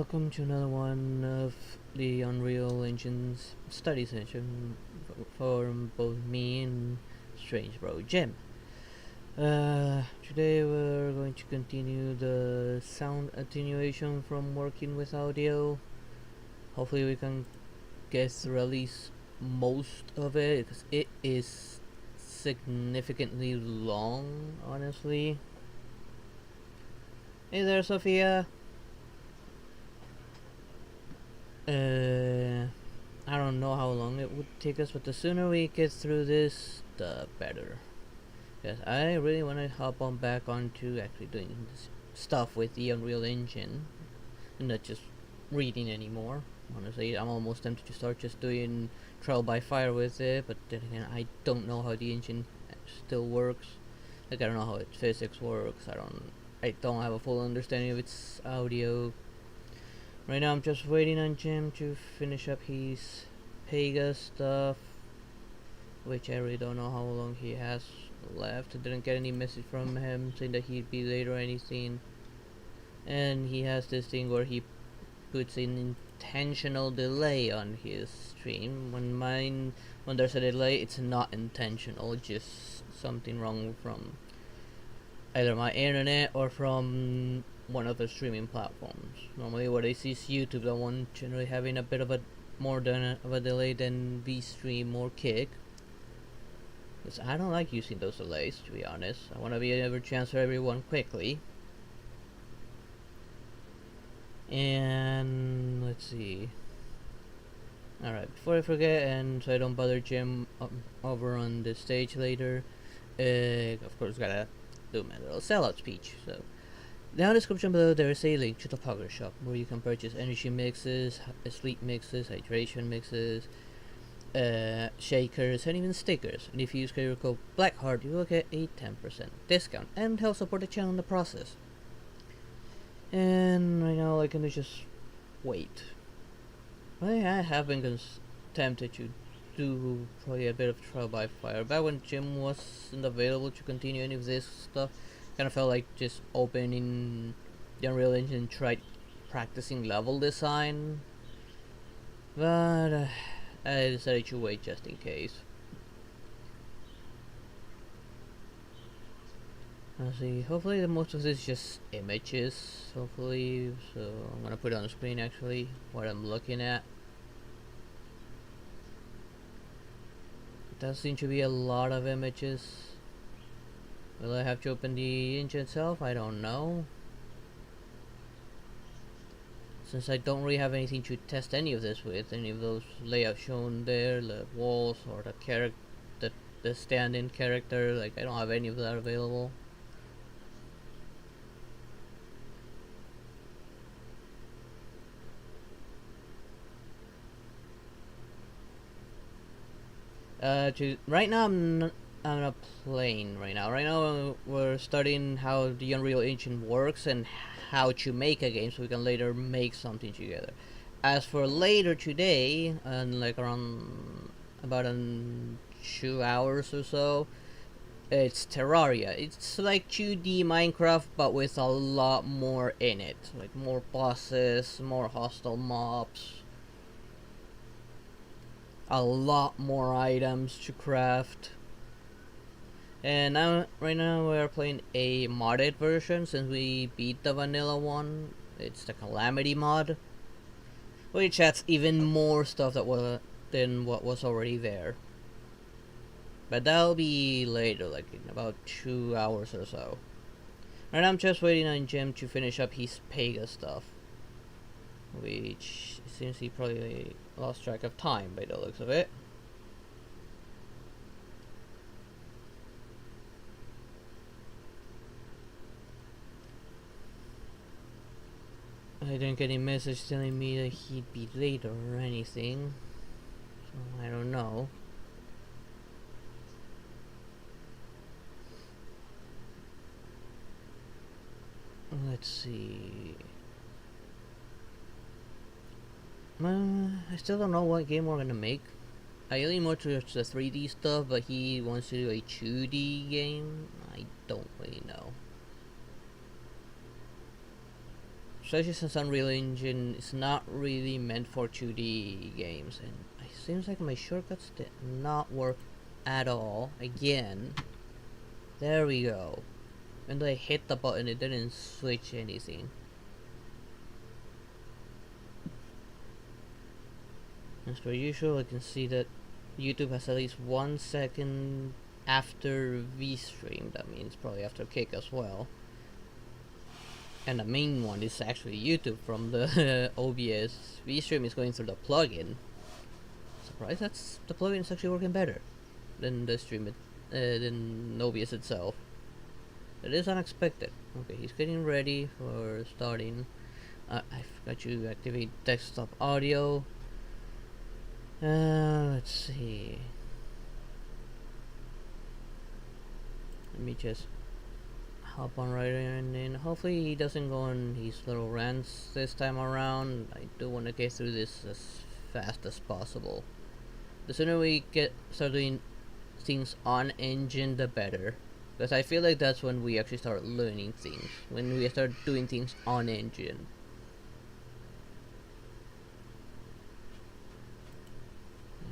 welcome to another one of the Unreal Engine's study session for both me and Strange Bro Jim. Today we're going to continue the sound attenuation from working with audio. Hopefully we can get through at least most of it, because it is significantly long, honestly. Hey there, Sophia. I don't know how long it would take us, but the sooner we get through this, the better. Yes, I really want to hop on back onto actually doing this stuff with the Unreal Engine, and not just reading anymore. Honestly, I'm almost tempted to start just doing trial by fire with it, but then again, I don't know how the engine still works. Like, I don't know how its physics works. I don't have a full understanding of its audio. Right now I'm just waiting on Jim to finish up his Pega stuff, which I really don't know how long he has left. I didn't get any message from him saying that he'd be late or anything. And he has this thing where he puts in intentional delay on his stream. When there's a delay, it's not intentional, just something wrong from either my internet or from one of the streaming platforms. Normally what I see is YouTube, the one generally having a bit of a more of a delay than VStream or Kick. Because I don't like using those delays, to be honest. I want to be able to answer everyone quickly. And let's see. Alright, before I forget, and so I don't bother Jim over on the stage later, of course gotta do my little sellout speech. So down in the description below there is a link to the Pogger shop where you can purchase energy mixes, sleep mixes, hydration mixes, shakers, and even stickers. And if you use creator code BLACKHEART, you will get a 10% discount and help support the channel in the process. And right now I can just wait. I have been tempted to do probably a bit of trial by fire. Back when Jim wasn't available to continue any of this stuff, kind of felt like just opening the Unreal Engine and try practicing level design, but I decided to wait just in case. Let's see, hopefully most of this is just images, hopefully, so I'm gonna put it on the screen actually, what I'm looking at. It does seem to be a lot of images. Will I have to open the engine itself? I don't know. Since I don't really have anything to test any of this with, any of those layouts shown there, the walls or the stand-in character, like I don't have any of that available. Right now I'm on a plane right now. Right now we're studying how the Unreal Engine works and how to make a game so we can later make something together. As for later today, and like around about 2 hours or so, it's Terraria. It's like 2D Minecraft but with a lot more in it. Like more bosses, more hostile mobs, a lot more items to craft. And now, right now we are playing a modded version since we beat the vanilla one. It's the Calamity mod, which adds even more stuff than what was already there. But that'll be later, like in about 2 hours or so. Right now I'm just waiting on Jim to finish up his Pega stuff, which seems he probably lost track of time by the looks of it. I didn't get any message telling me that he'd be late or anything, so I don't know. Let's see. I still don't know what game we're gonna make. I lean more towards the 3D stuff, but he wants to do a 2D game. I don't really know. especially since Unreal Engine is not really meant for 2D games, and it seems like my shortcuts did not work at all. Again, there we go. When I hit the button, it didn't switch anything. As per usual, I can see that YouTube has at least 1 second after VStream. That means probably after Kick as well. And the main one is actually YouTube from the OBS. VStream is going through the plugin. Surprised that's the plugin is actually working better than the stream than OBS itself. It is unexpected. Okay, he's getting ready for starting. I forgot to activate desktop audio. Let's see. Let me just hop on right in, and hopefully he doesn't go on his little rants this time around. I do want to get through this as fast as possible. The sooner we start doing things on engine, the better. Because I feel like that's when we actually start learning things. When we start doing things on engine.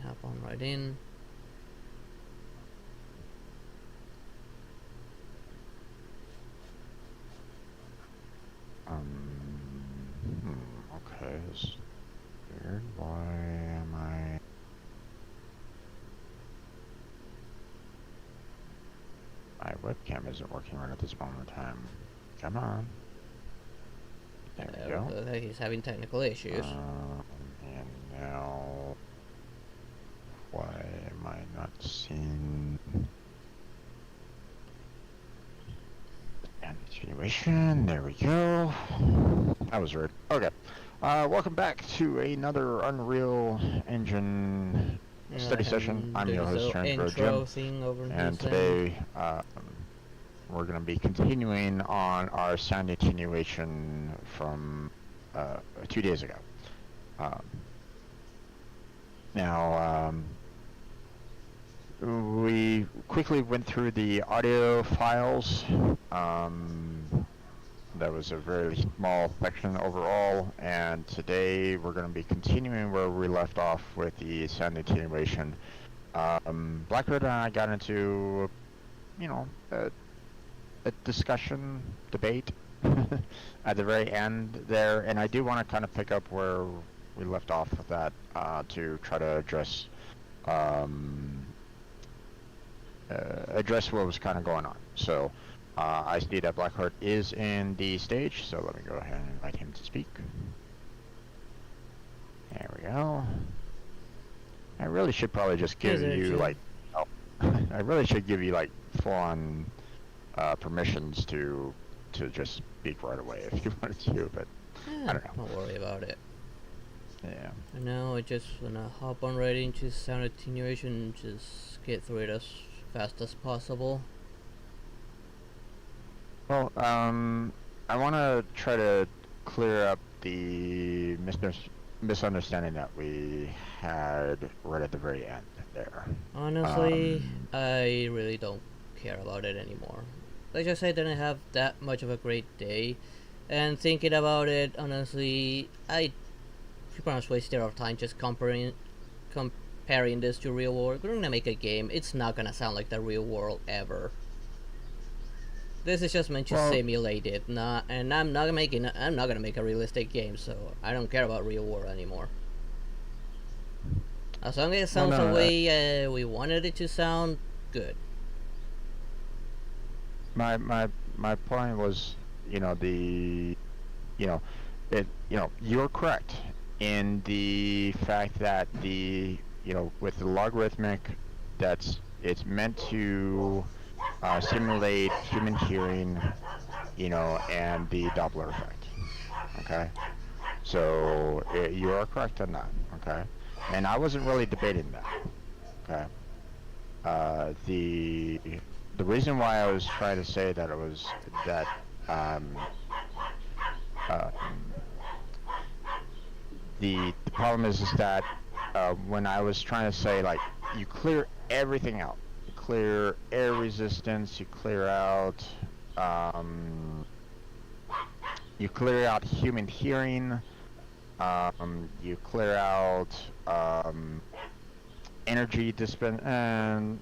Hop on right in. Okay, this is weird. Why am I... My webcam isn't working right at this moment in time. Come on. There we go. He's having technical issues. And now... Why am I not seeing... And continuation, there we go. That was weird. Okay. Welcome back to another Unreal Engine study session. I'm your host, Jim. And today, we're going to be continuing on our sound attenuation from 2 days ago. We quickly went through the audio files. That was a very small section overall, and today we're going to be continuing where we left off with the sound attenuation. Blackbird and I got into, a discussion, debate at the very end there, and I do want to kind of pick up where we left off with that to try to address what was kind of going on. So I see that Blackheart is in the stage, so let me go ahead and invite him to speak. There we go. I really should probably just give you I really should give you full-on permissions to just speak right away if you wanted to, but I don't know. Don't worry about it. Yeah. And now I just wanna hop on right into sound attenuation and just get through it as fast as possible. Well, I want to try to clear up the misunderstanding that we had right at the very end there. Honestly, I really don't care about it anymore. Like I said, I didn't have that much of a great day, and thinking about it, honestly, I pretty much wasted our time just comparing this to real world. We're gonna make a game. It's not gonna sound like the real world ever. This is just meant to simulate it, and I'm not gonna make a realistic game, so I don't care about real world anymore. As long as it sounds the way we wanted it to sound, good. My point was, you're correct in the fact that with the logarithmic, it's meant to simulate human hearing, and the Doppler effect. Okay, so you are correct on that. Okay, and I wasn't really debating that. Okay, the reason why I was trying to say that it was that the problem is that when I was trying to say you clear everything out. Clear air resistance, you clear out you clear out human hearing. You clear out energy dispersion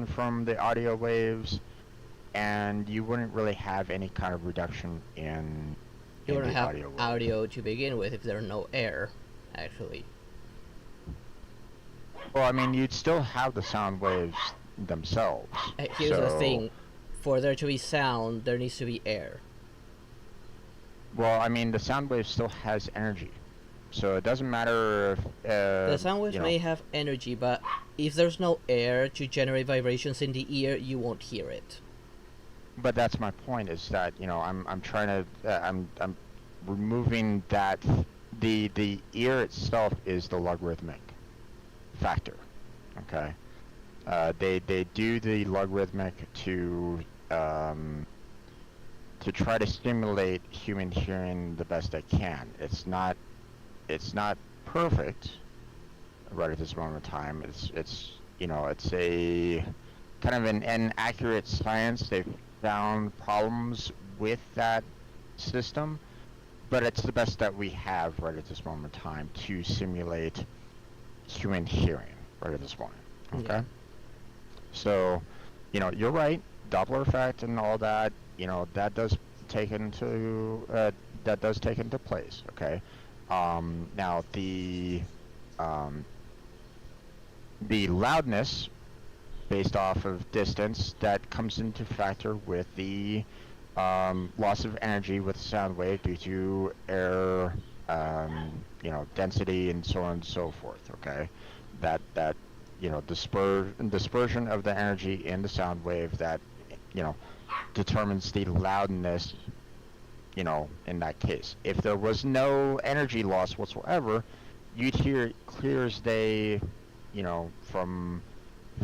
from the audio waves, and you wouldn't really have any kind of reduction You in wouldn't the have audio wave. audio to begin with if there's no air, actually. Well, I mean, you'd still have the sound waves themselves. Here's the So, thing: for there to be sound, there needs to be air. well, I mean, the sound wave still has energy. So it doesn't matter if, The sound waves you know, may have energy, but if there's no air to generate vibrations in the ear, you won't hear it. but that's my point is that, I'm trying to, I'm removing that, the ear itself is the logarithmic factor, okay? They do the logarithmic um, to try to stimulate human hearing the best they can. It's not perfect right at this moment in time. It's a kind of an accurate science. They've found problems with that system, but it's the best that we have right at this moment in time to simulate human hearing right at this moment. Yeah. Okay? So, you're right. Doppler effect and all that, that does take into place. Okay. Now um, the loudness based off of distance that comes into factor with the loss of energy with sound wave due to air, density and so on and so forth. Okay, that dispersion of the energy in the sound wave that you know determines the loudness. In that case, if there was no energy loss whatsoever, you'd hear it clear as day.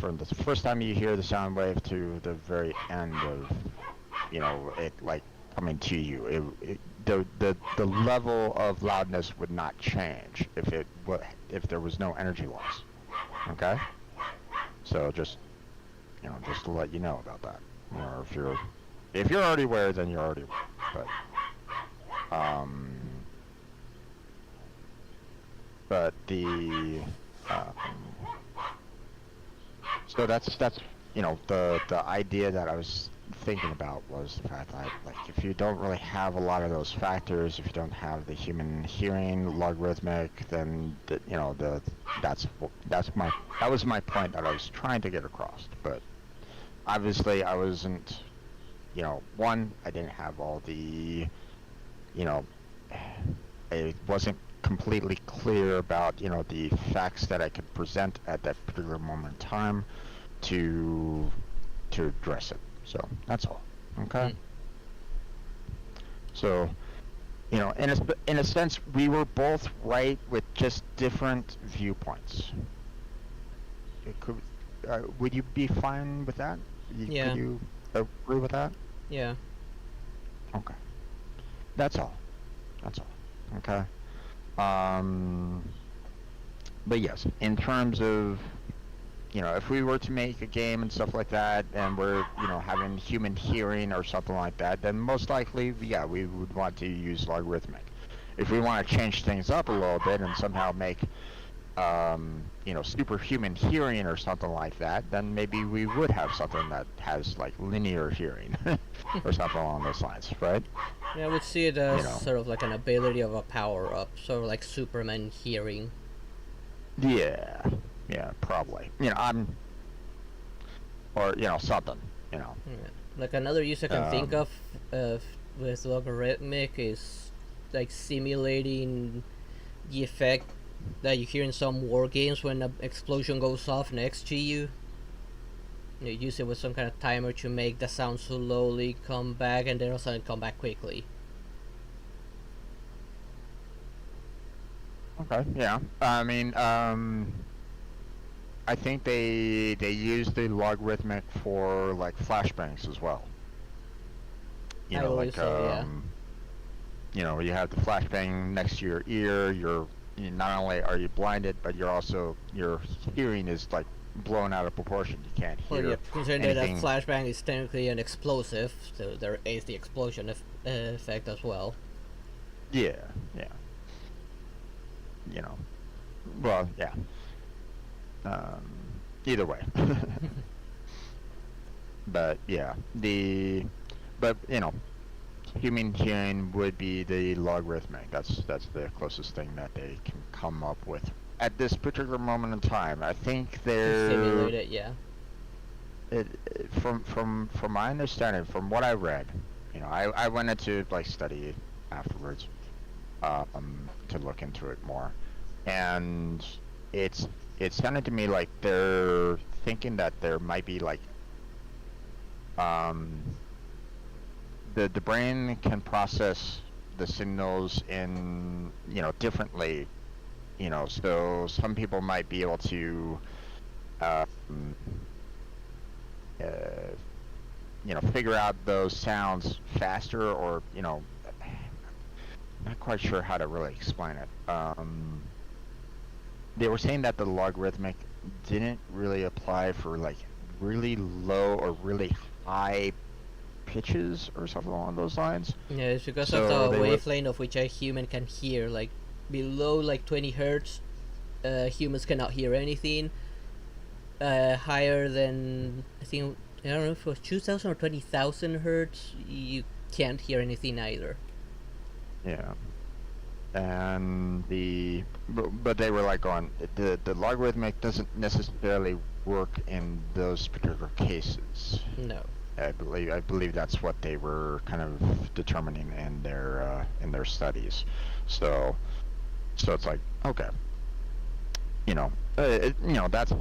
From the first time you hear the sound wave to the very end of it, like coming to you, the level of loudness would not change if there was no energy loss. Okay, so just to let you know about that. If you're already aware, then you're already aware. But the so that's the idea that I was thinking about was the fact that, like, if you don't really have a lot of those factors, if you don't have the human hearing logarithmic, then that was my point that I was trying to get across. But obviously I wasn't, one, I didn't have all the, you know it wasn't completely clear about the facts that I could present at that particular moment in time to address it. So that's all. Okay. Mm. So in a sense, we were both right with just different viewpoints. Would you be fine with that? Could Yeah. you agree with that? Yeah. Okay. That's all. That's all. Okay. Um, but yes, in terms of if we were to make a game and stuff like that, and we're having human hearing or something like that, then most likely, yeah, we would want to use logarithmic. If we want to change things up a little bit and somehow make superhuman hearing or something like that, then maybe we would have something that has like linear hearing or something along those lines, right? Yeah, I would see it as You know, sort of like an ability of a power up, sort of like Superman hearing. yeah, yeah, probably. Or something. Yeah. Like another use I can think Um, of with logarithmic is like simulating the effect that you hear in some war games when an explosion goes off next to you. You use it with some kind of timer to make the sound slowly come back and then all of a sudden come back quickly. okay, yeah. I mean, I think they use the logarithmic for like flashbangs as well. I believe Like so, yeah. you have the flashbang next to your ear. Not only are you blinded, but your hearing is like blown out of proportion. You can't Well, yeah, hear considering that a anything. flashbang is technically an explosive, so there is the explosion effect as well. Yeah, yeah, you know. Well, yeah. Either way, but yeah, but human hearing would be the logarithmic. That's the closest thing that they can come up with at this particular moment in time. I think To they're simulate it, yeah. from my understanding, from what I read, I went into like study afterwards, to look into it more, and it's it sounded to me like they're thinking that there might be like um the brain can process the signals in differently, so some people might be able to um uh, figure out those sounds faster, or not quite sure how to really explain it. They were saying that the logarithmic didn't really apply for like really low or really high pitches or something along those lines. Yeah, it's because of So the they were, wavelength of which a human can hear. Like below like 20 hertz, humans cannot hear anything. Higher than I don't know if it was 2,000 or 20,000 hertz, you can't hear anything either. yeah, and but they were like going, the logarithmic doesn't necessarily work in those particular cases. No. I believe that's what they were kind of determining in their studies. So so it's like, okay, that's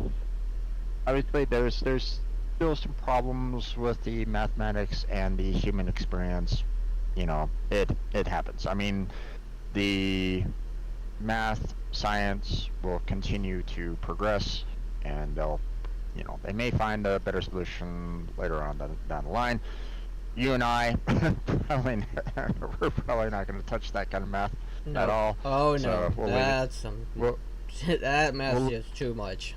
obviously there's still some problems with the mathematics and the human experience. It happens. I mean, the math science will continue to progress, and they may find a better solution later on down the line. You and I probably we're probably not going to touch that kind of math at No. all. Oh no. So we'll leave it. That's some. We'll, That math we'll is too much.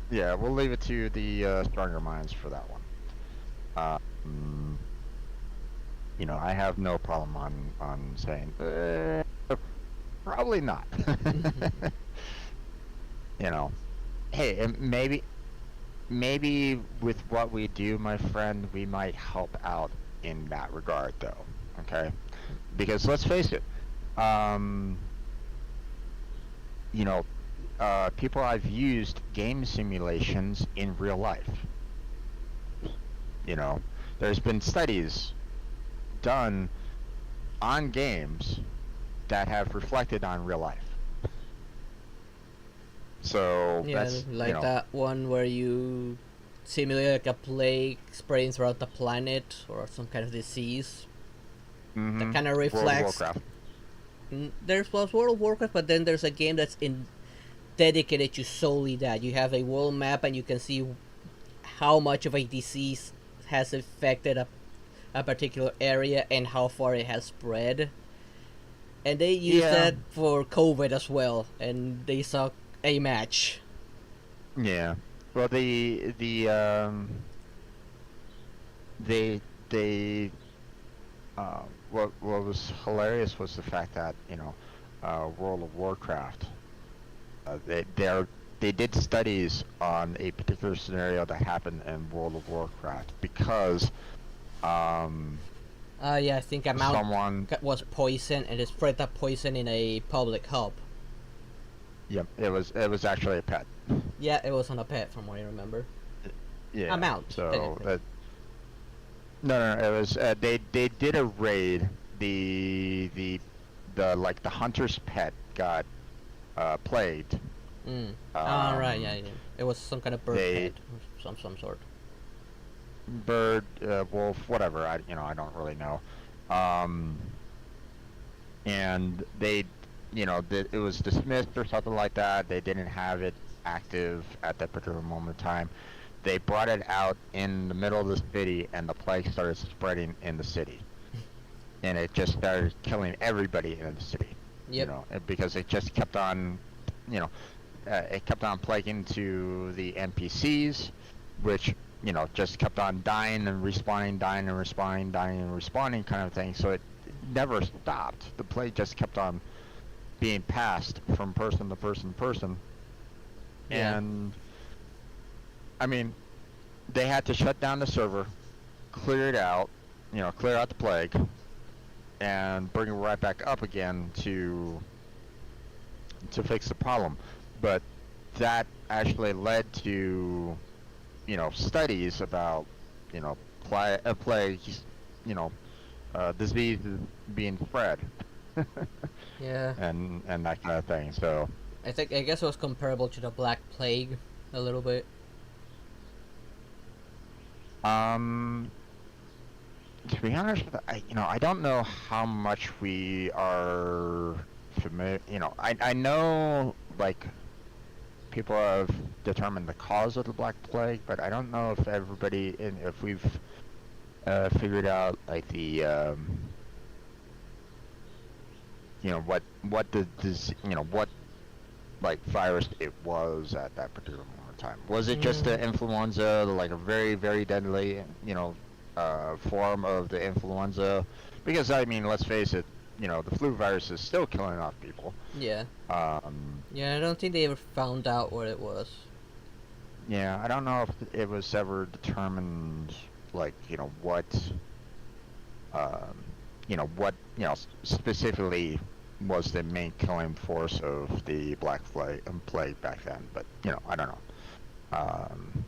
yeah, we'll leave it to the stronger minds for that one. Um, I have no problem on saying probably not. you know, hey, maybe with what we do, my friend, we might help out in that regard, though. Okay, because let's face it, um, you know, people have used game simulations in real life. You know, there's been studies done on games that have reflected on real life. So Yeah, that's like that one where you simulate like a plague spreading throughout the planet or some kind of disease. That kind of World of reflects. Warcraft. There's World of Warcraft, but then there's a game that's dedicated to solely that. You have a world map and you can see how much of a disease has affected a particular area and how far it has spread. And they use Yeah, that for COVID as well, and they saw a match. yeah. Well, they they what was hilarious was the fact that World of Warcraft, they did studies on a particular scenario that happened in World of Warcraft because um Yeah, I think a mount someone was poisoned and it spread that poison in a public hub. yeah, it was actually a pet. Yeah, it was on a pet, from what I remember. A Yeah, mount, so technically. that no, it was they did a raid. The like the hunter's pet got plagued. Mm. Ah, right, yeah, Um, yeah. It was some kind of bird they pet, or some sort. bird, wolf, whatever. I don't really know. Um, and it was dismissed or something like that. They didn't have it active at that particular moment in time. They brought it out in the middle of the city, and the plague started spreading in the city, and it just started killing everybody in the city. Yep. Because it just kept on, you know, it kept on plaguing to the NPCs, which just kept on dying and respawning, dying and respawning, dying and respawning, kind of thing. So it never stopped. The plague just kept on being passed from person to person to person, Yeah. and I mean, they had to shut down the server, clear it out, clear out the plague, and bring it right back up again to fix the problem. But that actually led to studies about plagues, you know disease being spread, Yeah. and that kind of thing. So I guess it was comparable to the Black Plague a little bit. um to be honest, I don't know how much we are familiar. I know, like, people have determined the cause of the Black Plague, but I don't know if we've figured out, like, the what the what, like, virus it was at that particular moment in time. Was it just Mm, the influenza, like a very, very deadly, form of the influenza? Because, I mean, let's face it, the flu virus is still killing off people. yeah. Um, Yeah, I don't think they ever found out what it was. yeah, I don't know if it was ever determined, like, um, specifically was the main killing force of the Black Plague back then. But I don't know. Um,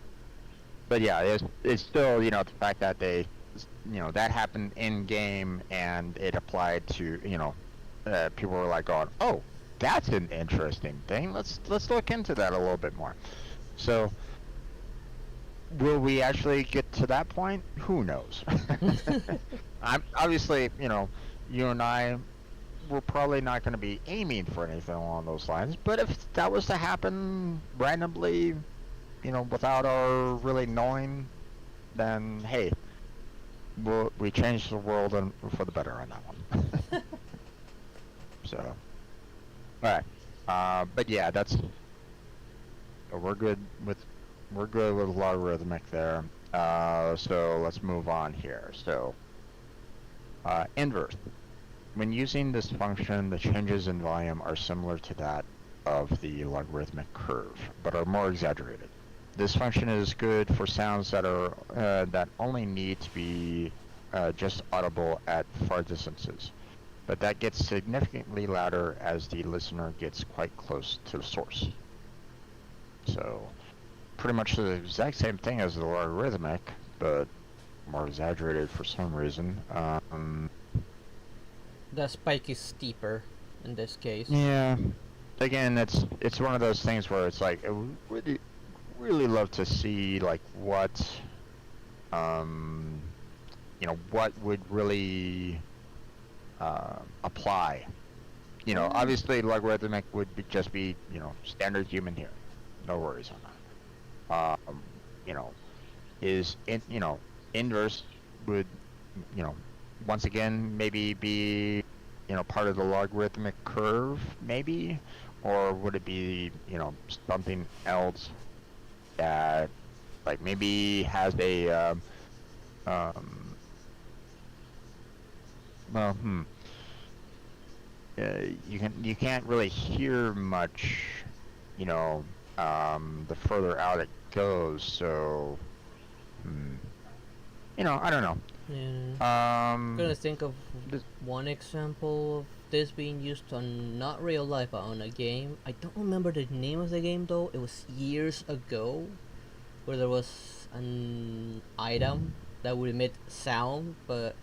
but yeah, it's still, the fact that that happened in game, and it applied to, people were like going, oh, that's an interesting thing. Let's look into that a little bit more. So will we actually get to that point? Who knows? I'm obviously, you and I, we're probably not going to be aiming for anything along those lines. But if that was to happen randomly, without our really knowing, then hey, we changed the world and for the better on that one. So, all right. But yeah, we're good with we're good with logarithmic there. So let's move on here. So, inverse. When using this function, the changes in volume are similar to that of the logarithmic curve, but are more exaggerated. This function is good for sounds that only need to be just audible at far distances, but that gets significantly louder as the listener gets quite close to the source. So, pretty much the exact same thing as the logarithmic, but more exaggerated for some reason. The spike is steeper in this case. Yeah. Again, it's one of those things where it's like, I would really, really love to see, like, um, what would really apply. Mm, Obviously, logarithmic would just be, standard human hearing. No worries on that. You know, inverse would, you know, once again maybe be, part of the logarithmic curve, maybe, or would it be, something else that, like, maybe has a um well, you can't really hear much, you know, the further out it goes. So, hmm, I don't yeah. know. I'm gonna think of This, one example of this being used on not real life but on a game. I don't remember the name of the game though. It was years ago where there was an item that would emit sound, but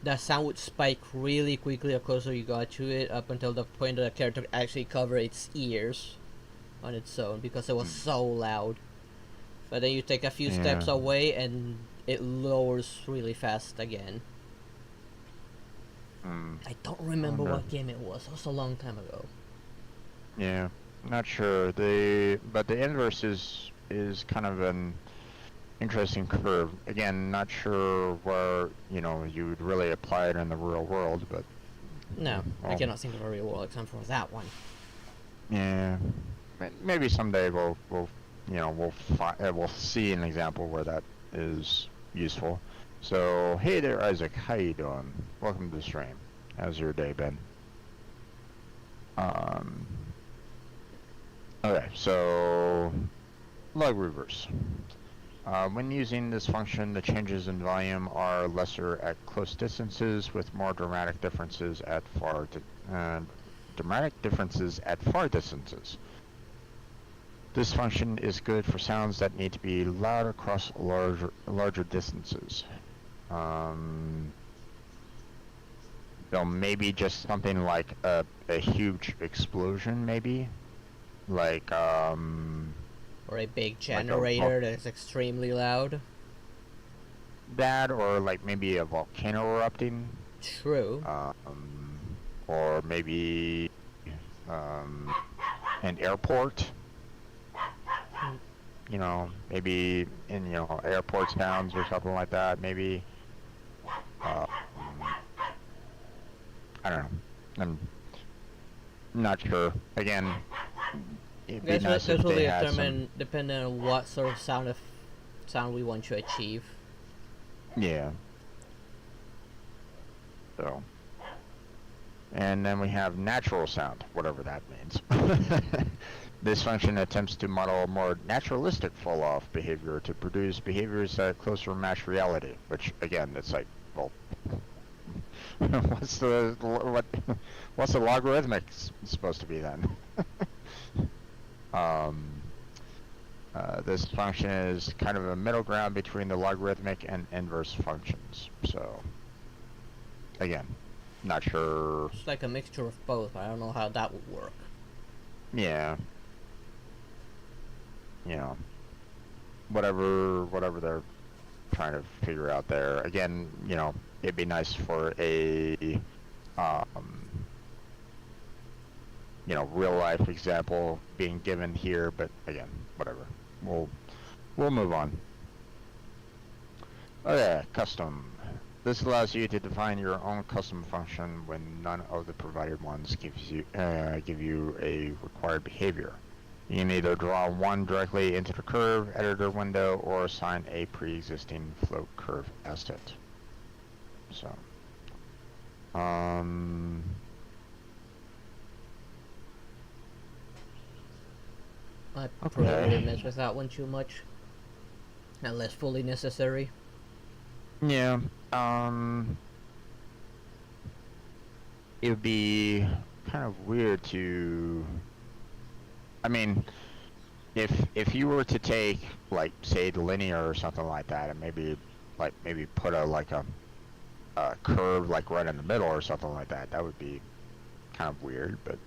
that sound would spike really quickly the closer you got to it, up until the point that the character actually covered its ears on its own because it was hmm, so loud. But then you take a few yeah, steps away and it lowers really fast again. I don't I remember wonder. what game it was. It was a long time ago. Yeah, not sure. The inverse is kind of an interesting curve. Again, not sure where, you would really apply it in the real world, but No, I well, cannot think of a real world example for that one. yeah. maybe someday we'll see an example where that is useful. So hey there, Isaac, how you doing? Welcome to the stream. How's your day been? Um, okay, so log reverse. When using this function, the changes in volume are lesser at close distances, with more dramatic differences at far distances. This function is good for sounds that need to be loud across larger distances. Maybe just something like a huge explosion, maybe, like Or a big like generator that is extremely loud. that, or like maybe a volcano erupting. True. Or maybe an airport. Maybe in airport sounds or something like that. Maybe I don't know. I'm not sure. Again, it'd be nice This if will they be had determined depending on what sort of sound we want to achieve. Yeah. So. And then we have natural sound, whatever that means. This function attempts to model a more naturalistic fall-off behavior to produce behaviors that closer match reality, which, again, it's like, well, what's the logarithmic supposed to be then? This function is kind of a middle ground between the logarithmic and inverse functions. So, again, not sure. It's like a mixture of both, but I don't know how that would work. Yeah. Whatever they're trying to figure out there. Again, it'd be nice for a real life example being given here, but again, whatever. We'll move on. Okay, custom. This allows you to define your own custom function when none of the provided ones give you a required behavior. You can either draw one directly into the curve editor window or assign a pre-existing float curve asset. So, I probably wouldn't mess with that one too much, unless fully necessary. Yeah. It would be kind of weird to. I mean, if you were to take, like, say, the linear or something like that, and maybe put a curve like right in the middle or something like that, that would be kind of weird. But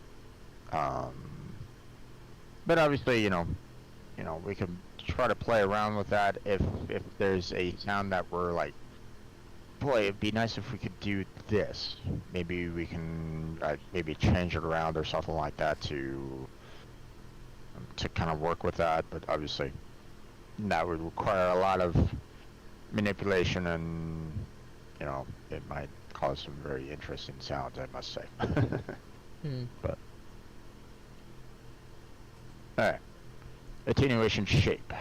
obviously, we can try to play around with that if there's a sound that we're like, boy, it'd be nice if we could do this. Maybe we can maybe change it around or something like that to kind of work with that. But obviously, that would require a lot of manipulation, and it might cause some very interesting sounds, I must say. But alright, attenuation shape.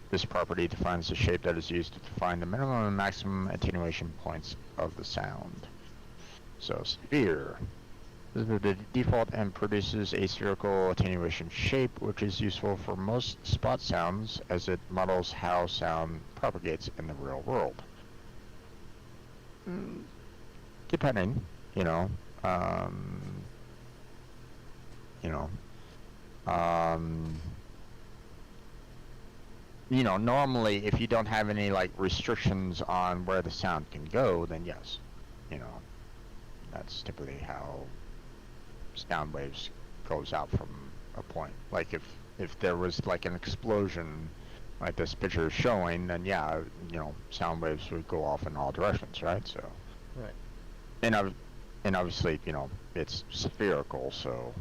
This property defines the shape that is used to define the minimum and maximum attenuation points of the sound. So, sphere. This is the default and produces a spherical attenuation shape, which is useful for most spot sounds as it models how sound propagates in the real world. Depending, normally if you don't have any like restrictions on where the sound can go, then yes, that's typically how sound waves goes out from a point. Like if there was like an explosion like this picture is showing, then yeah, sound waves would go off in all directions, right? So right. And obviously, it's spherical, so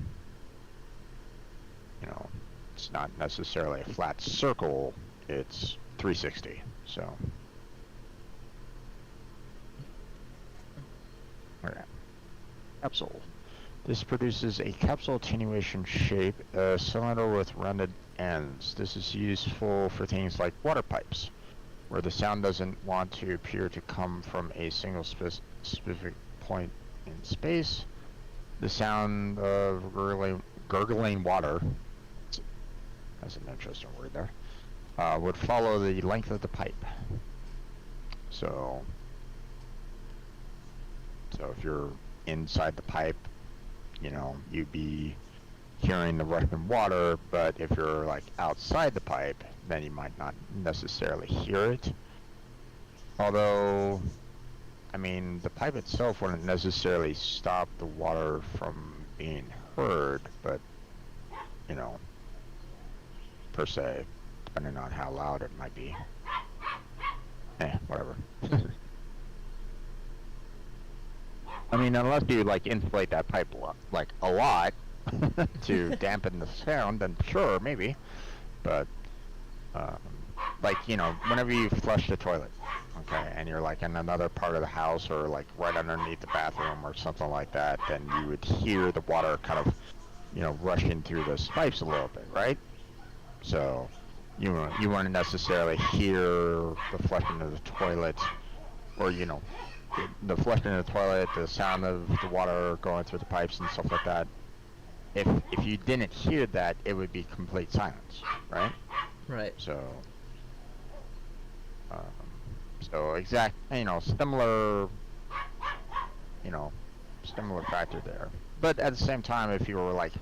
it's not necessarily a flat circle, it's 360, so. Okay. Capsule. This produces a capsule attenuation shape, a cylinder with rounded ends. This is useful for things like water pipes, where the sound doesn't want to appear to come from a single specific point in space. The sound of gurgling water, that's an interesting word there, would follow the length of the pipe. So if you're inside the pipe, you'd be hearing the rushing water, but if you're like outside the pipe, then you might not necessarily hear it. Although, I mean, the pipe itself wouldn't necessarily stop the water from being heard, but, per se, depending on how loud it might be. Whatever. I mean, unless you like inflate that pipe a lot to dampen the sound, then sure, maybe. But whenever you flush the toilet, okay, and you're like in another part of the house or like right underneath the bathroom or something like that, then you would hear the water kind of, rushing through those pipes a little bit, right? So you wouldn't necessarily hear the flushing of the toilet, or the flushing of the toilet, the sound of the water going through the pipes and stuff like that. If you didn't hear that, it would be complete silence, right? Right. So exact, similar, similar factor there. But at the same time, if you were like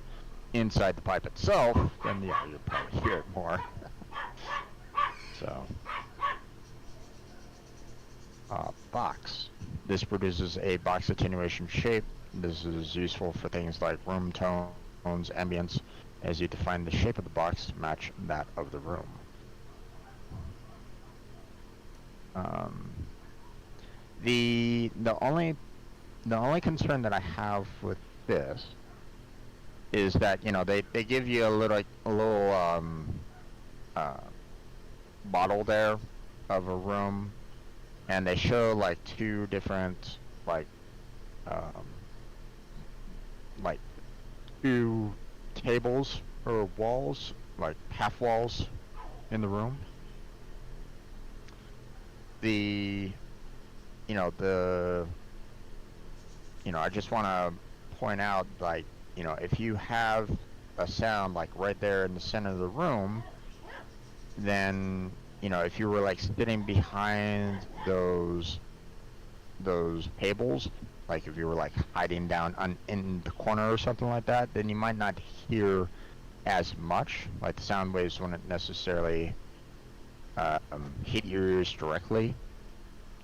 inside the pipe itself, then yeah, you'd probably hear it more. So, box. This produces a box attenuation shape. This is useful for things like room tones, ambience, as you define the shape of the box to match that of the room. The only concern that I have with this is that they give you a little model there of a room, and they show like two different like two tables or walls, like half walls in the room. I just want to point out, like, if you have a sound like right there in the center of the room, then if you were like sitting behind those tables, like if you were like hiding down in the corner or something like that, then you might not hear as much. Like the sound waves wouldn't necessarily hit your ears directly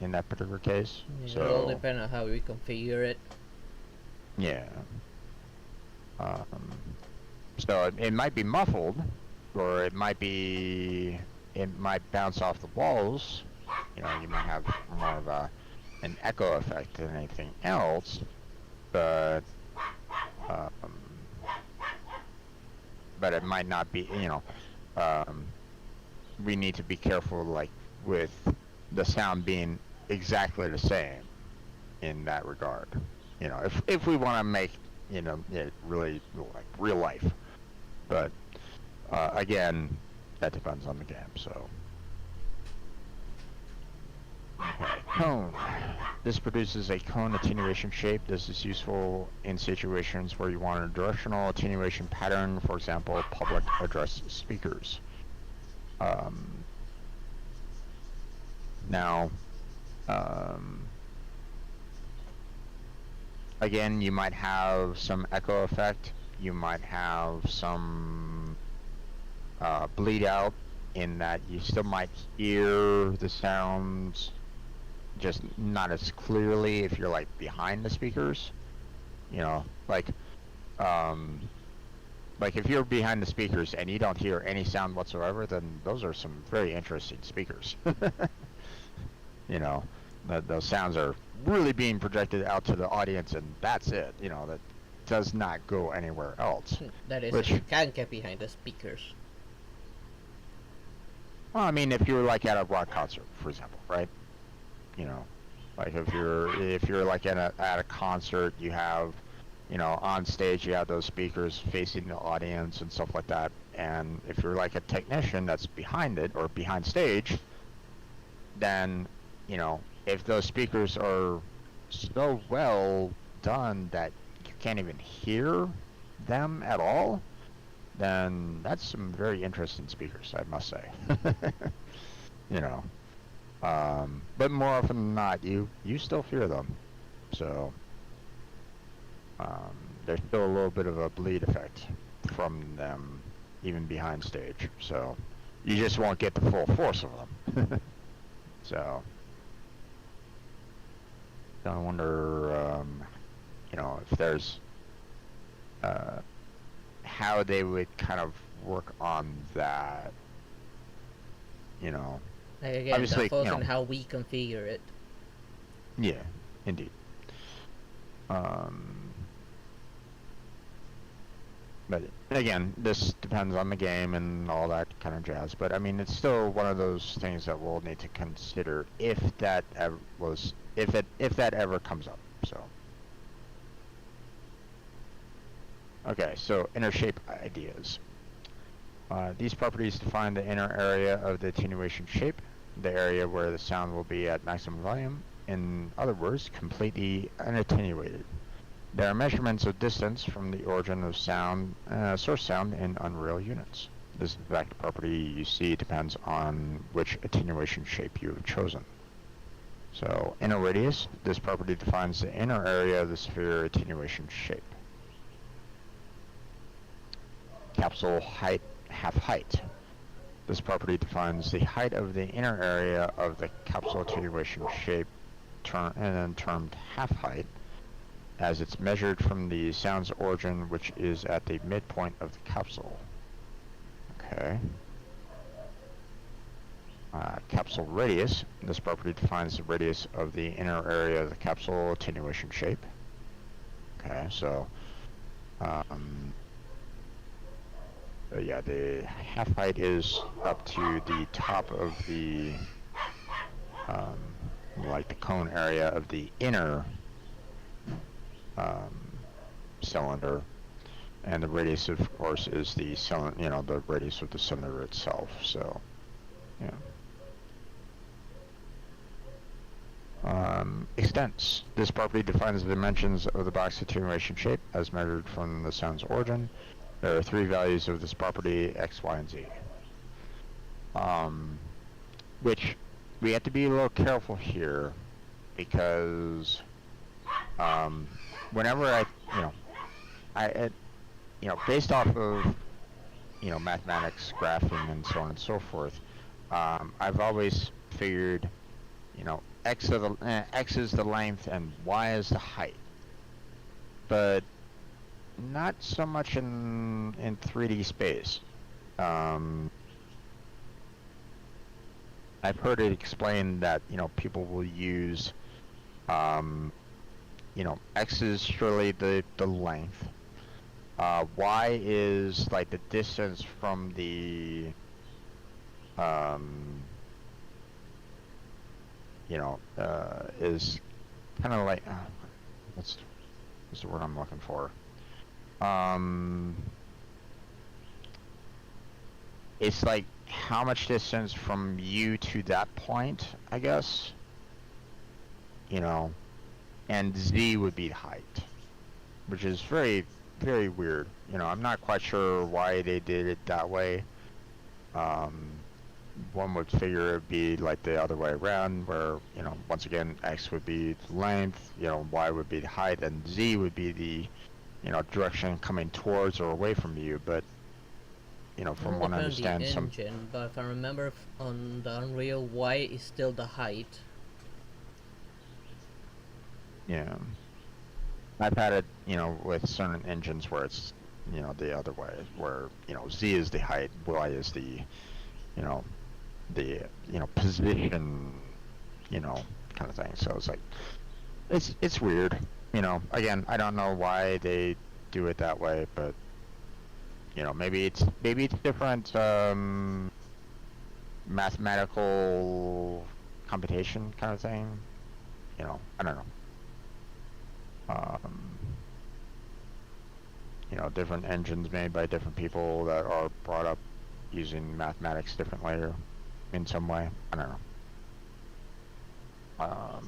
in that particular case. Yeah, so it all depends on how we configure it. Yeah. So it might be muffled, or it might bounce off the walls. You might have more of an echo effect than anything else, but it might not be. We need to be careful, like with the sound being exactly the same in that regard. If we want to make it really like real life, but again, that depends on the game. So, okay. Cone. This produces a cone attenuation shape. This is useful in situations where you want a directional attenuation pattern, for example, public address speakers. Now, again, you might have some echo effect. You might have some bleed out, in that you still might hear the sounds just not as clearly if you're like behind the speakers. Like if you're behind the speakers and you don't hear any sound whatsoever, then those are some very interesting speakers. Those sounds are really being projected out to the audience, and that's it. That does not go anywhere else. That is, if you can get behind the speakers. Well, I mean, if you're like at a rock concert, for example, right? Like if you're like at a concert, you have on stage you have those speakers facing the audience and stuff like that. And if you're like a technician that's behind it or behind stage, then, if those speakers are so well done that you can't even hear them at all, then that's some very interesting speakers, I must say. you know, but more often than not, you still hear them. So, there's still a little bit of a bleed effect from them, even behind stage. So, you just won't get the full force of them. So, I wonder, if there's how they would kind of work on that. Like again, that Obviously, falls on how we configure it. yeah, indeed. Um, but again, this depends on the game and all that kind of jazz. But I mean, it's still one of those things that we'll need to consider if that ever if that ever comes up. So, okay, so inner shape ideas. These properties define the inner area of the attenuation shape, the area where the sound will be at maximum volume. In other words, completely unattenuated. There are measurements of distance from the origin of sound, source sound in unreal units. This exact property you see depends on which attenuation shape you have chosen. So, inner radius, this property defines the inner area of the sphere attenuation shape. Capsule height, half height. This property defines the height of the inner area of the capsule attenuation shape, and then termed half height, as it's measured from the sound's origin, which is at the midpoint of the capsule. Okay. Capsule radius. This property defines the radius of the inner area of the capsule attenuation shape. Okay, so yeah, the half height is up to the top of the like the cone area of the inner cylinder, and the radius, of course, is the cylinder, the radius of the cylinder itself. So, yeah. Extents. This property defines the dimensions of the box attenuation shape as measured from the sound's origin. There are three values of this property: X, Y, and Z. Which we have to be a little careful here, because whenever based off of mathematics, graphing, and so on and so forth, I've always figured X is the length and Y is the height, but not so much in 3D space. I've heard it explained that people will use X is surely the length. Y is like the distance from the is kind of like what's the word I'm looking for? It's like how much distance from you to that point, I guess. And Z would be height, which is very, very weird. I'm not quite sure why they did it that way. One would figure it would be like the other way around, where, once again, X would be the length, Y would be the height, and Z would be the, direction coming towards or away from you. But, from what I understand, the engine, but if I remember on the Unreal, Y is still the height. Yeah. I've had it, with certain engines where it's, the other way, where, Z is the height, Y is the, position, kind of thing. So it's like, it's weird. Again, I don't know why they do it that way, but, maybe it's different, mathematical computation kind of thing. I don't know. different engines made by different people that are brought up using mathematics differently or in some way. I don't know.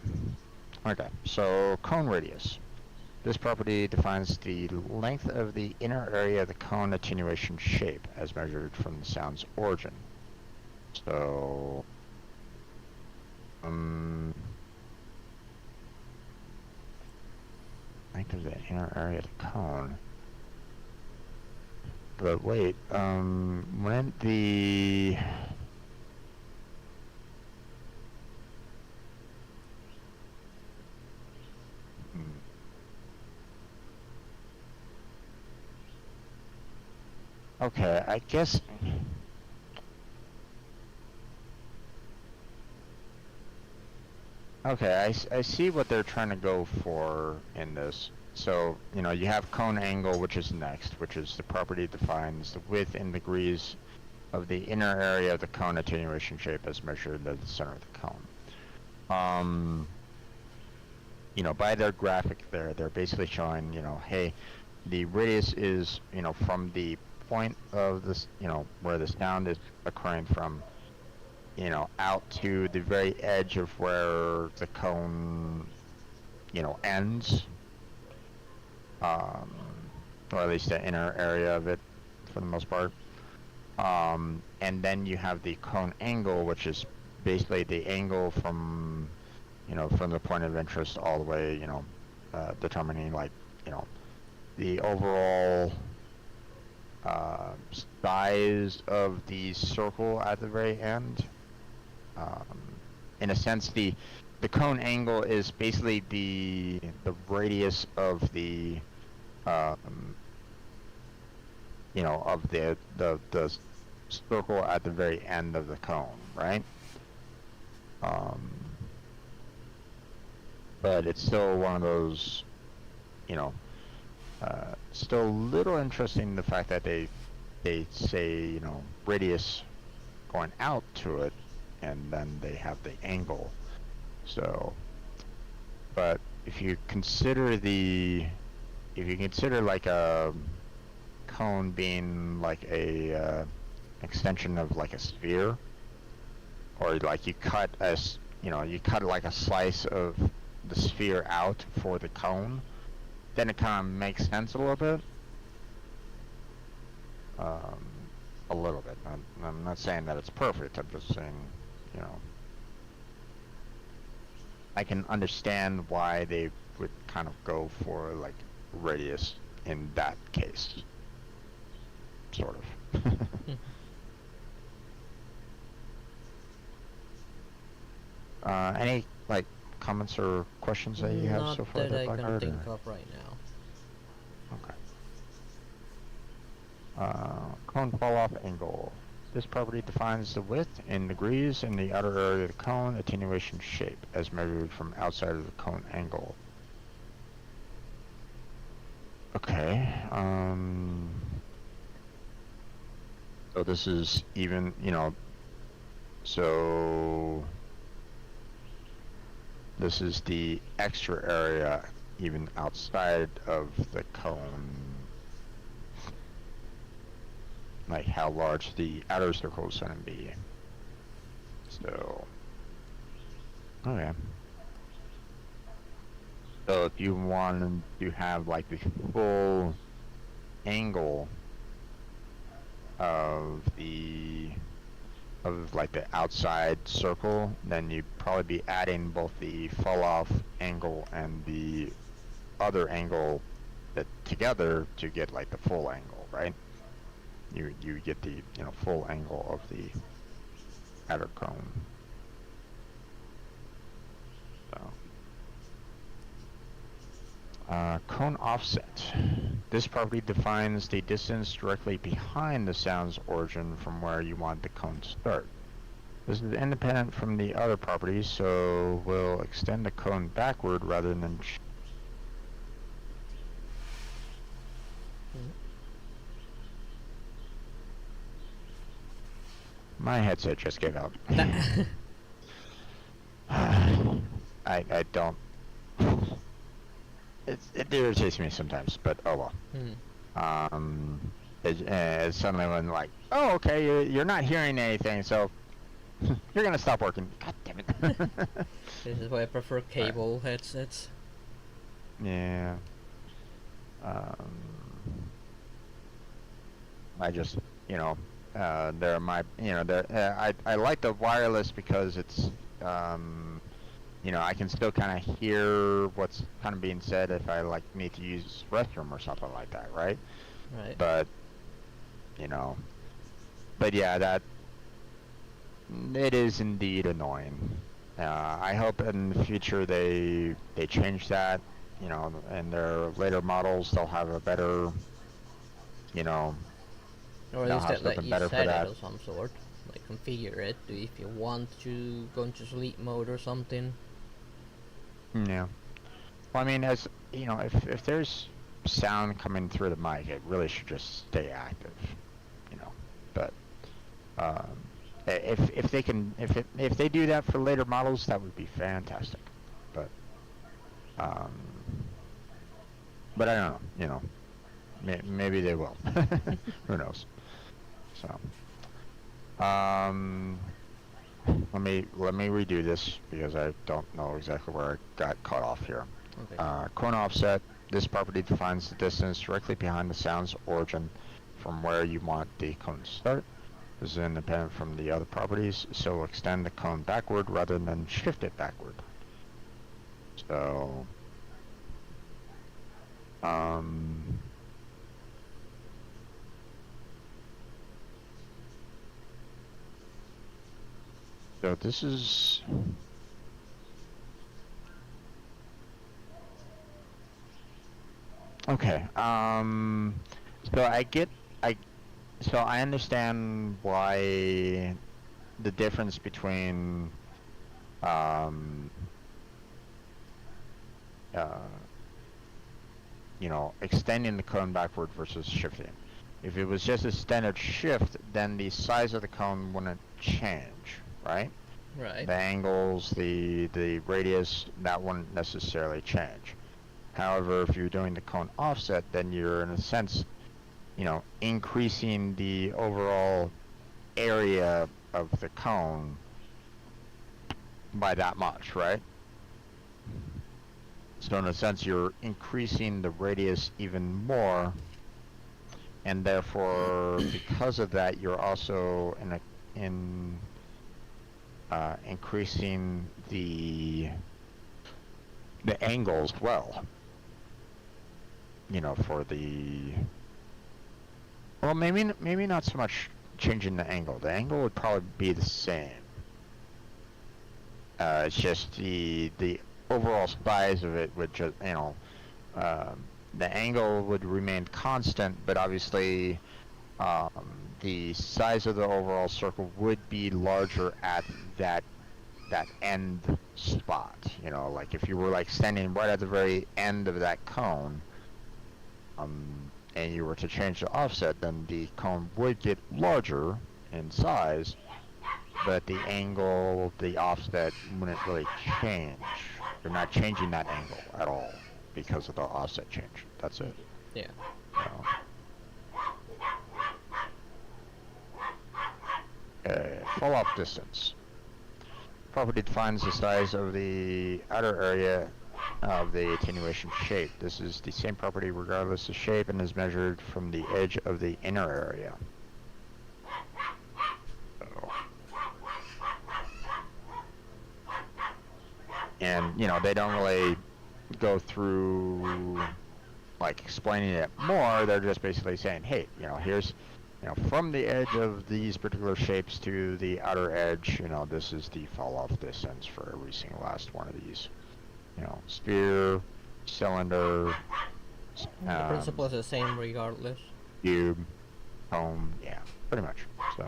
Okay, so cone radius. This property defines the length of the inner area of the cone attenuation shape as measured from the sound's origin. So, length of the inner area of the cone. But wait, when the okay, I guess. Okay, I see what they're trying to go for in this. So, you have cone angle, which is next, which is the property that defines the width in degrees of the inner area of the cone attenuation shape as measured at the center of the cone. By their graphic there, they're basically showing, hey, the radius is, from the point of this, where the sound is occurring from, out to the very edge of where the cone, ends. Or at least the inner area of it for the most part. And then you have the cone angle, which is basically the angle from, from the point of interest all the way, determining the overall size of the circle at the very end. In a sense, the cone angle is basically the radius of the of the circle at the very end of the cone, right? But it's still one of those, still a little interesting, the fact that they say, radius going out to it, and then they have the angle. So, but if you consider like a cone being like a extension of like a sphere, or like you cut like a slice of the sphere out for the cone, then it kind of makes sense a little bit. A little bit. I'm not saying that it's perfect. I'm just saying, I can understand why they would kind of go for like radius in that case, sort of. Any like comments or questions that you have so far? Not that I can think of right now. Okay. Cone fall-off angle. This property defines the width in degrees in the outer area of the cone attenuation shape as measured from outside of the cone angle. Okay. So this is even, so this is the extra area even outside of the cone. Like how large the outer circle is going to be. So, okay. So if you wanted to have like the full angle of like the outside circle, then you'd probably be adding both the fall off angle and the other angle that together to get like the full angle, right? You get the full angle of the outer cone. So, cone offset. This property defines the distance directly behind the sound's origin from where you want the cone to start. This is independent from the other properties, so we'll extend the cone backward rather than My headset just gave out. I don't. It irritates me sometimes, but oh well. um, it suddenly went like, oh, okay, you're not hearing anything, so you're gonna stop working. God damn it. This is why I prefer Right. cable headsets. Yeah. Um, I just, you know, they're my, you know, I like the wireless because it's, um, you know, I can still kind of hear what's kind of being said if I like need to use restroom or something like that, right? Right. But, you know, but yeah, that it is indeed annoying. I hope in the future they change that. You know, in their later models they'll have a better, you know, Or at they'll least have that let something you better for set it that. of some sort. Like configure it if you want to go into sleep mode or something. Yeah. Well, I mean, as you know, if there's sound coming through the mic, it really should just stay active. You know, but um, if they can if they do that for later models, that would be fantastic. But um, but I don't know. You know, maybe they will. Who knows? So um, let me redo this because I don't know exactly where I got cut off here. Okay. Cone offset. This property defines the distance directly behind the sound's origin from where you want the cone to start. This is independent from the other properties, so extend the cone backward rather than shift it backward. So, um, so this is okay. So I so I understand why the difference between um uh you know, extending the cone backward versus shifting. If it was just a standard shift, then the size of the cone wouldn't change, right? Right. The angles, the radius, that wouldn't necessarily change. However, if you're doing the cone offset, then you're in a sense, you know, increasing the overall area of the cone by that much, right? So in a sense, you're increasing the radius even more, and therefore, because of that, you're also in increasing the angle as well. You know, for the well, maybe not so much changing the angle. The angle would probably be the same. It's just the overall size of it would just, you know, the angle would remain constant, but obviously the size of the overall circle would be larger at that that end spot. You know, like if you were like standing right at the very end of that cone, and you were to change the offset, then the cone would get larger in size, but the angle, the offset wouldn't really change. You're not changing that angle at all because of the offset change. That's it. Yeah. So, fall off distance. Property defines the size of the outer area of the attenuation shape. This is the same property regardless of shape and is measured from the edge of the inner area. So, and you know, they don't really go through like explaining it more. They're just basically saying, hey, you know, here's, you know, from the edge of these particular shapes to the outer edge, you know, this is the fall off distance for every single last one of these. You know, sphere, cylinder, The principle is um, the same regardless. cube, cone, yeah, pretty much. So,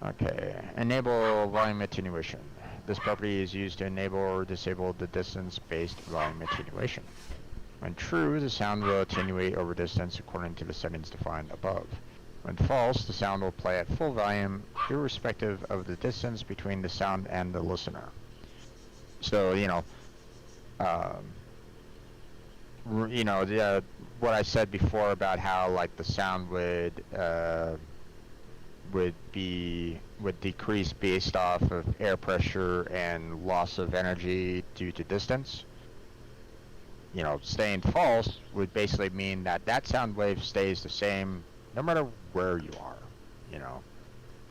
okay, enable volume attenuation. This property is used to enable or disable the distance-based volume attenuation. When true, the sound will attenuate over distance according to the settings defined above. When false, the sound will play at full volume, irrespective of the distance between the sound and the listener. So, you know, um, you know, what I said before about how like the sound would decrease based off of air pressure and loss of energy due to distance. You know, staying false would basically mean that that sound wave stays the same no matter where you are. You know,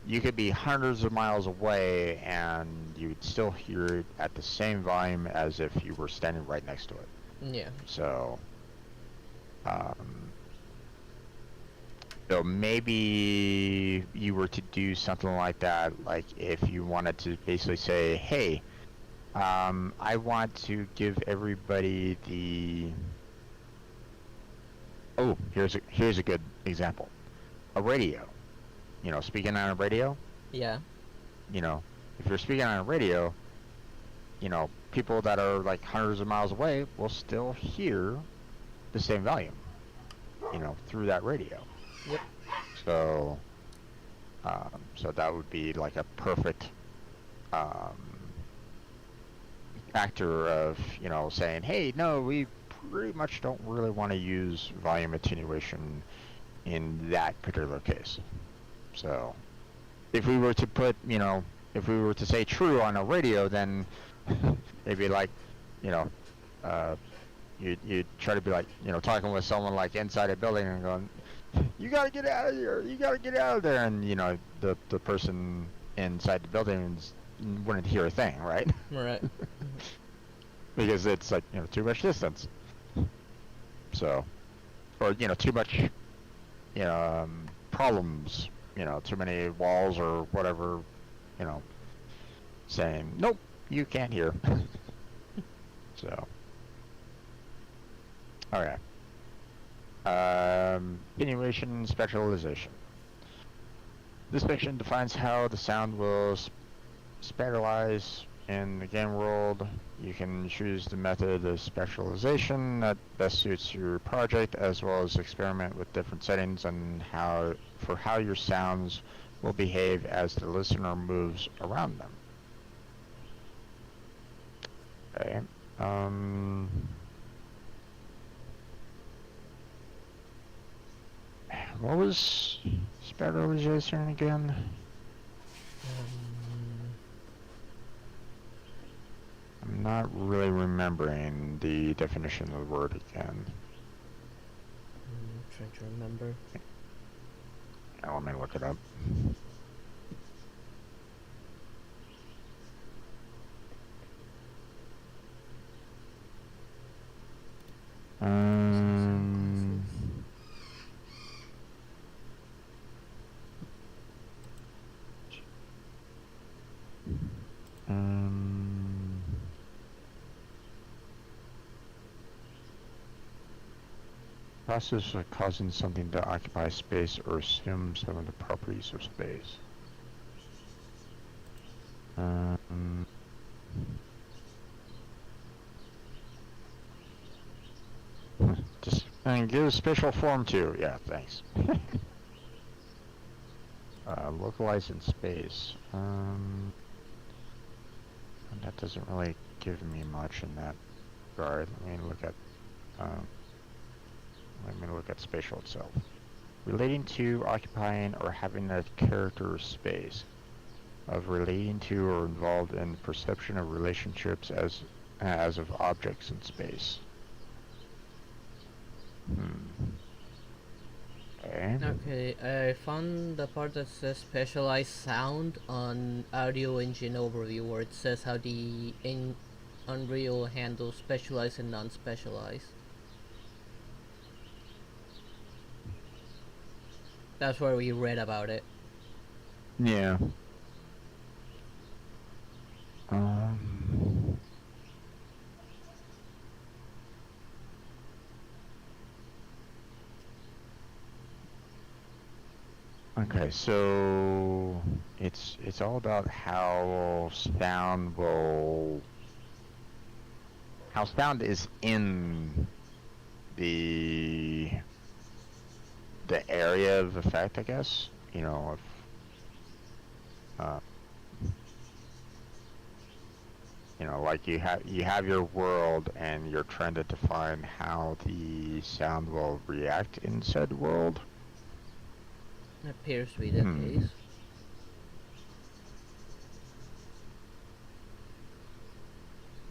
you could be hundreds of miles away and you'd still hear it at the same volume as if you were standing right next to it. Yeah. So, um, so maybe you were to do something like that, like if you wanted to basically say, hey, I want to give everybody the. Oh, here's a good example. A radio. You know, speaking on a radio. Yeah. You know, if you're speaking on a radio, you know, people that are like hundreds of miles away will still hear the same volume. You know, through that radio. Yep. So, so that would be like a perfect um, factor of, you know, saying, hey, no, we pretty much don't really want to use volume attenuation in that particular case. So if we were to put, you know, if we were to say true on a radio, then maybe like, you know, uh, you'd try to be like, you know, talking with someone like inside a building and going, you got to get out of here, you got to get out of there, and you know, the person inside the building wouldn't hear a thing, right? Right. Because it's like, you know, too much distance. So, or you know, too much, you know, problems, you know, too many walls or whatever, you know, saying nope, you can't hear. So, all right. Attenuation spectralization. This section defines how the sound will spectralize in the game world. You can choose the method of spectralization that best suits your project, as well as experiment with different settings and how your sounds will behave as the listener moves around them. Okay. What was spectralization again? I'm not really remembering the definition of the word again. I'm trying to remember. Now let me look it up. Um, process of causing something to occupy space or assume some of the properties of space. Just and give a spatial form too. Yeah, thanks. Localize in space. That doesn't really give me much in that regard. Let me look at spatial itself. Relating to, occupying, or having a character of space. Of relating to or involved in perception of relationships as of objects in space. Okay, I found the part that says specialized sound on Audio Engine Overview, where it says how the Unreal handles specialized and non-specialized. That's where we read about it. Yeah. Okay, so it's all about how sound is in the area of effect, I guess. You know, if You know, like you have your world, and you're trying to define how the sound will react in said world. Appears to be the Hmm. case.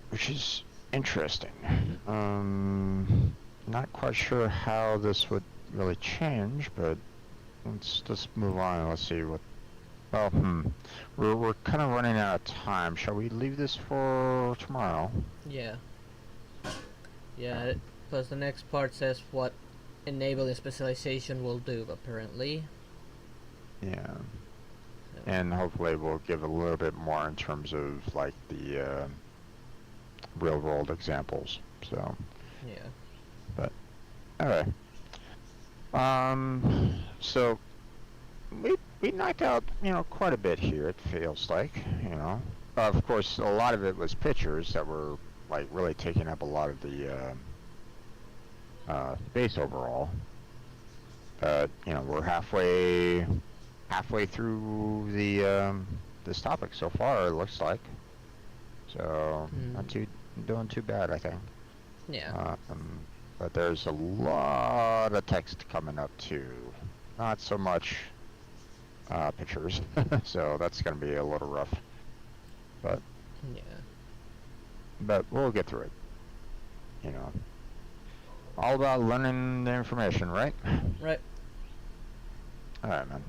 Which is interesting. Not quite sure how this would really change, but let's just move on and let's see what. Well, we're kind of running out of time. Shall we leave this for tomorrow? Yeah. Yeah. Plus the next part says what enabling specialization will do, apparently. Yeah, So, and hopefully we'll give a little bit more in terms of like the real world examples. So, yeah. but anyway, so we knocked out, quite a bit here. It feels like, Of course, a lot of it was pictures that were like really taking up a lot of the space overall. But we're halfway through the this topic so far. It looks like, so Mm, not too doing too bad, I think. yeah. But there's a lot of text coming up too. Not so much pictures, so that's going to be a little rough. But Yeah. we'll get through it. You know, all about learning the information, right? Right. All right, man.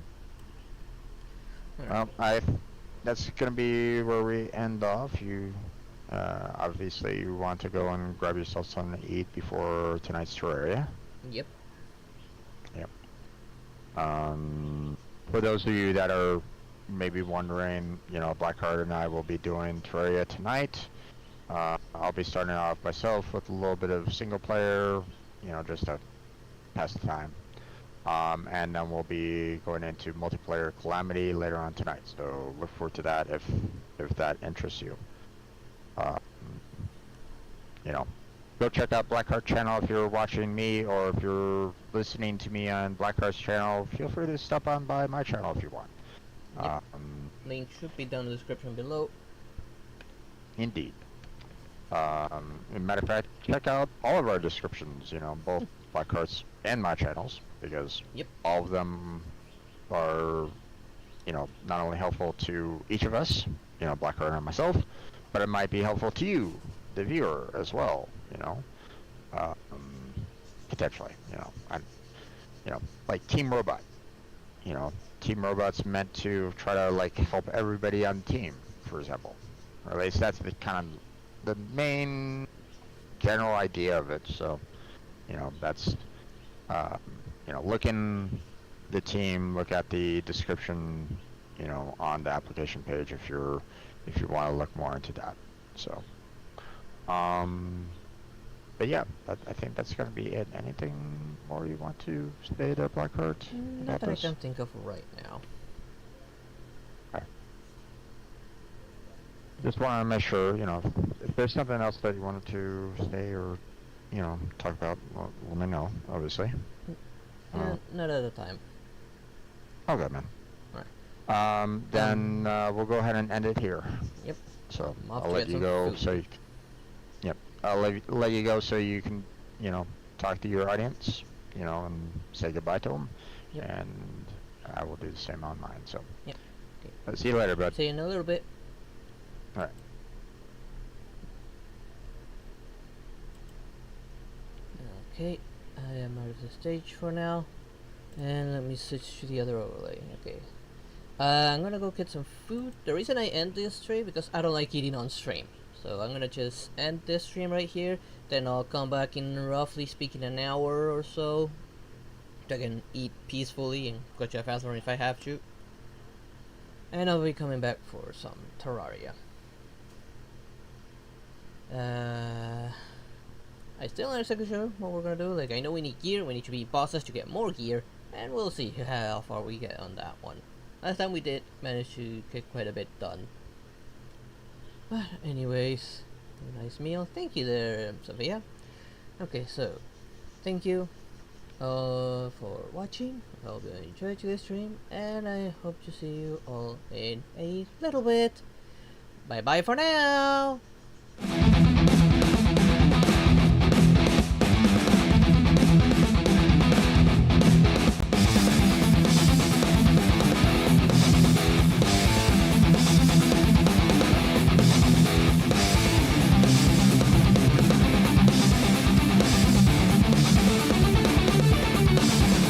Alright. Well, that's going to be where we end off. You obviously you want to go and grab yourself something to eat before tonight's Terraria. Yep. Yep. For those of you that are maybe wondering, Blackheart and I will be doing Terraria tonight. I'll be starting off myself with a little bit of single player, just to pass the time. And then we'll be going into multiplayer Calamity later on tonight. So look forward to that if that interests you. Um, go check out Blackheart's channel if you're watching me, or if you're listening to me on Blackheart's channel. Feel free to stop on by my channel if you want. Yep. Link should be down in the description below. Indeed. As a matter of fact, check out all of our descriptions, both Blackheart's and my channels, because Yep. all of them are, not only helpful to each of us, Blackheart and myself, but it might be helpful to you, the viewer, as well, potentially, like Team Robot, Team Robot's meant to try to, like, help everybody on the team, for example. Or at least that's the kind of the main general idea of it. So, that's, look in the team, look at the description, on the application page if you want to look more into that. So, but yeah, I think that's going to be it. Anything more you want to say there, Blackheart, Not about that I this? can think of right now. Okay. Just want to make sure, if there's something else that you wanted to say or, talk about, let me know, obviously. Not at a time. Okay, man. Alright. Then we'll go ahead and end it here. Yep. So I'm off I'll to let get you some go. food. So yep, I'll let you go so you can, talk to your audience, and say goodbye to them. Yep. And I will do the same on mine. So Yep. Okay. see you later, bud. See you in a little bit. All right. Okay. I am out of the stage for now. And let me switch to the other overlay. Okay. I'm gonna go get some food. The reason I end this stream because I don't like eating on stream. So I'm gonna just end this stream right here. Then I'll come back in, roughly speaking, an hour or so. So I can eat peacefully and go to a fast run if I have to. And I'll be coming back for some Terraria. I still not exactly sure what we're gonna do. Like, I know we need gear, we need to be bosses to get more gear, and we'll see how far we get on that one. Last time we did manage to get quite a bit done. But anyways, nice meal. Thank you there, Sophia. Okay, so thank you for watching. I hope you enjoyed today's stream, and I hope to see you all in a little bit. Bye bye for now.